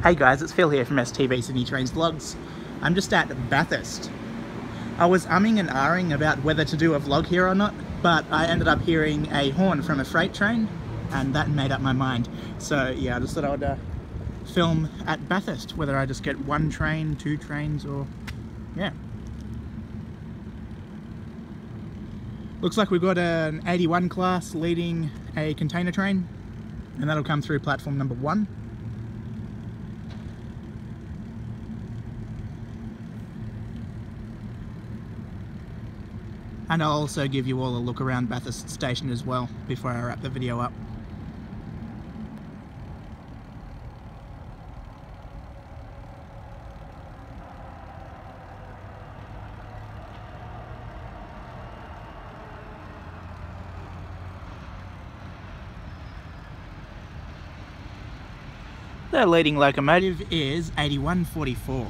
Hey guys, it's Phil here from STV Sydney Trains Vlogs. I'm just at Bathurst. I was umming and ahhing about whether to do a vlog here or not, but I ended up hearing a horn from a freight train and that made up my mind. So yeah, I just thought I would film at Bathurst, whether I just get one train, two trains, or yeah. Looks like we've got an 81 class leading a container train, and that'll come through platform number 1. And I'll also give you all a look around Bathurst station as well before I wrap the video up. The leading locomotive is 8144.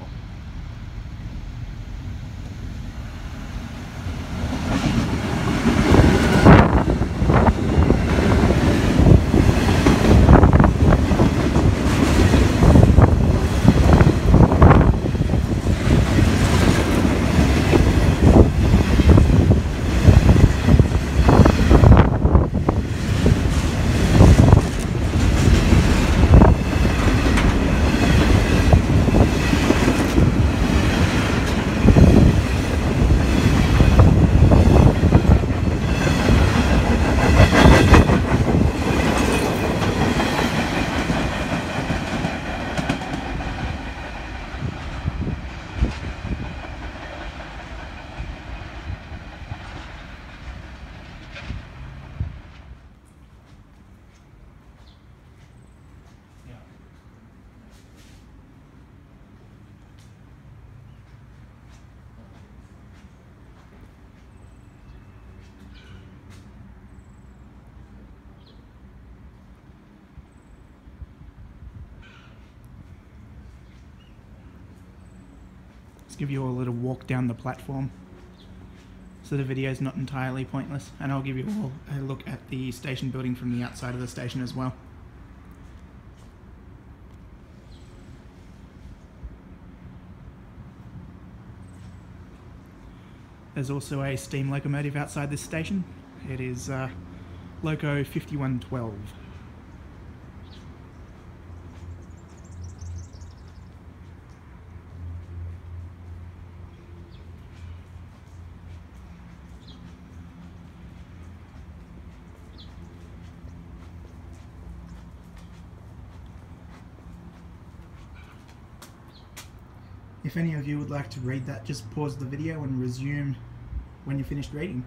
Give you all a little walk down the platform so the video is not entirely pointless, and I'll give you all a look at the station building from the outside of the station as well. There's also a steam locomotive outside this station. It is Loco 5112. If any of you would like to read that, just pause the video and resume when you're finished reading.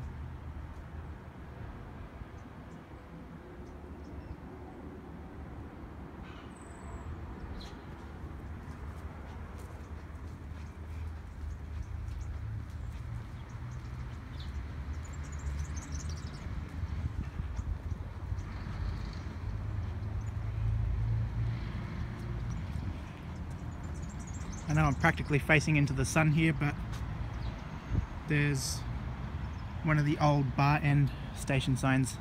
I know I'm practically facing into the sun here, but there's one of the old bar end station signs.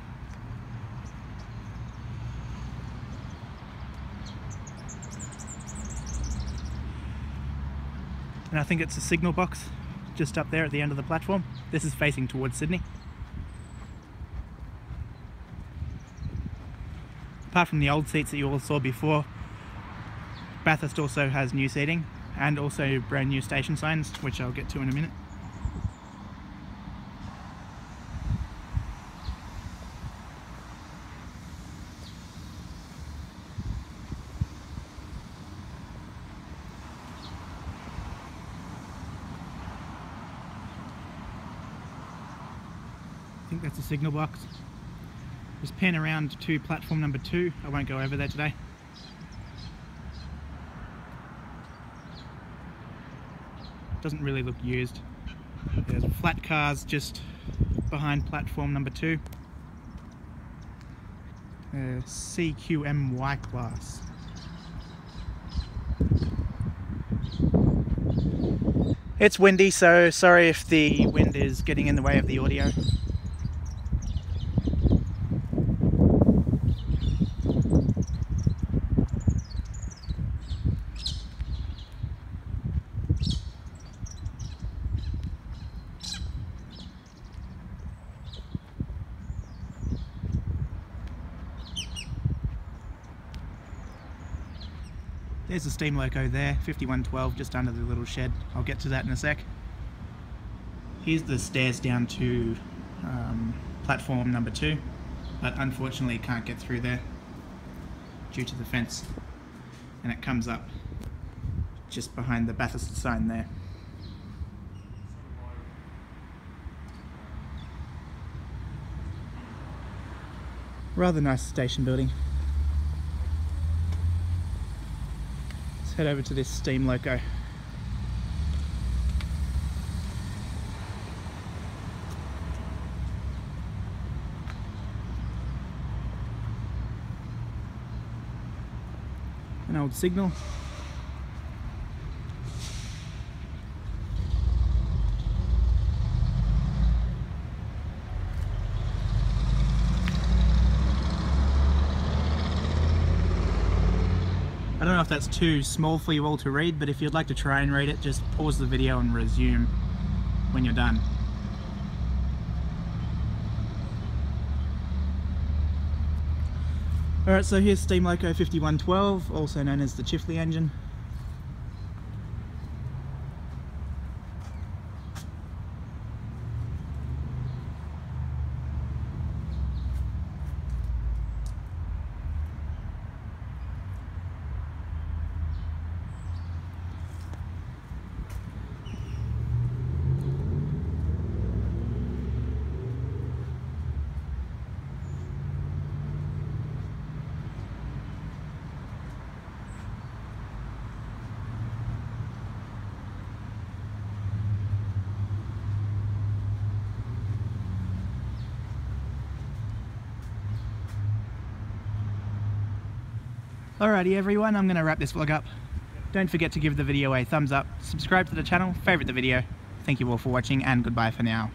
And I think it's a signal box just up there at the end of the platform. This is facing towards Sydney. Apart from the old seats that you all saw before, Bathurst also has new seating and also brand new station signs, which I'll get to in a minute. I think that's a signal box. Just pan around to platform number 2. I won't go over there today. Doesn't really look used. There's flat cars just behind platform number 2. CQMY class. It's windy, so sorry if the wind is getting in the way of the audio. There's the steam loco there, 5112, just under the little shed. I'll get to that in a sec. Here's the stairs down to platform number 2, but unfortunately can't get through there due to the fence, and it comes up just behind the Bathurst sign there. Rather nice station building. Let's head over to this steam loco. An old signal. I don't know if that's too small for you all to read, but if you'd like to try and read it, just pause the video and resume when you're done. Alright, so here's steam loco 5112, also known as the Chifley engine. Alrighty everyone, I'm going to wrap this vlog up. Don't forget to give the video a thumbs up, subscribe to the channel, favourite the video. Thank you all for watching, and goodbye for now.